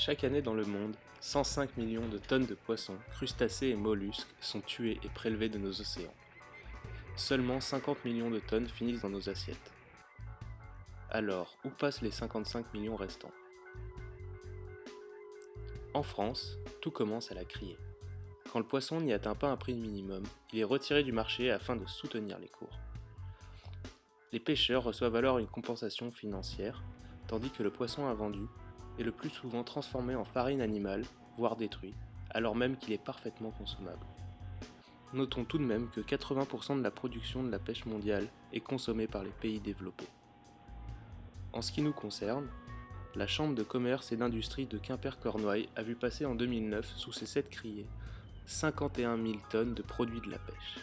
Chaque année dans le monde, 105 millions de tonnes de poissons, crustacés et mollusques sont tués et prélevés de nos océans. Seulement 50 millions de tonnes finissent dans nos assiettes. Alors, où passent les 55 millions restants? En France, tout commence à la criée. Quand le poisson n'y atteint pas un prix minimum, il est retiré du marché afin de soutenir les cours. Les pêcheurs reçoivent alors une compensation financière, tandis que le poisson invendu est le plus souvent transformé en farine animale, voire détruit, alors même qu'il est parfaitement consommable. Notons tout de même que 80% de la production de la pêche mondiale est consommée par les pays développés. En ce qui nous concerne, la Chambre de commerce et d'industrie de Quimper-Cornouailles a vu passer en 2009, sous ses 7 criées, 51 000 tonnes de produits de la pêche.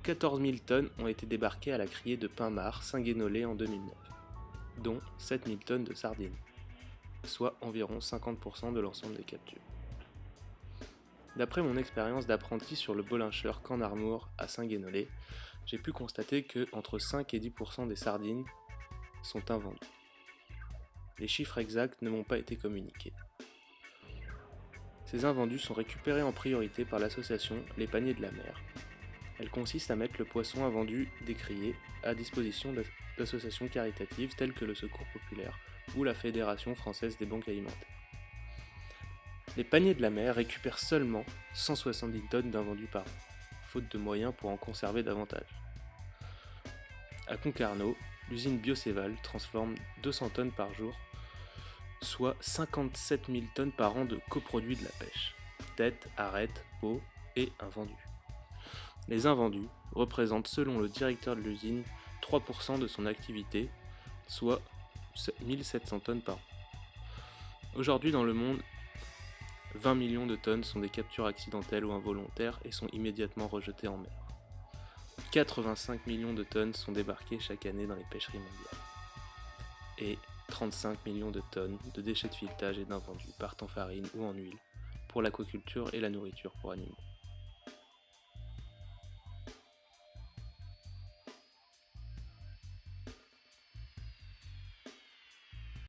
14 000 tonnes ont été débarquées à la criée de Pinmar, Saint-Guénolé en 2009, dont 7 000 tonnes de sardines, soit environ 50% de l'ensemble des captures. D'après mon expérience d'apprenti sur le Bolincheur Camp d'Armour à Saint-Guénolé, j'ai pu constater que entre 5 et 10% des sardines sont invendues. Les chiffres exacts ne m'ont pas été communiqués. Ces invendus sont récupérés en priorité par l'association Les Paniers de la Mer. Elle consiste à mettre le poisson invendu décrié à disposition d'associations caritatives telles que le Secours Populaire ou la Fédération Française des Banques Alimentaires. Les Paniers de la Mer récupèrent seulement 170 tonnes d'invendus par an, faute de moyens pour en conserver davantage. À Concarneau, l'usine Biocéval transforme 200 tonnes par jour, soit 57 000 tonnes par an de coproduits de la pêche, têtes, arêtes, peaux et invendus. Les invendus représentent, selon le directeur de l'usine, 3% de son activité, soit 1700 tonnes par an. Aujourd'hui dans le monde, 20 millions de tonnes sont des captures accidentelles ou involontaires et sont immédiatement rejetées en mer. 85 millions de tonnes sont débarquées chaque année dans les pêcheries mondiales. Et 35 millions de tonnes de déchets de filetage et d'invendus partent en farine ou en huile pour l'aquaculture et la nourriture pour animaux.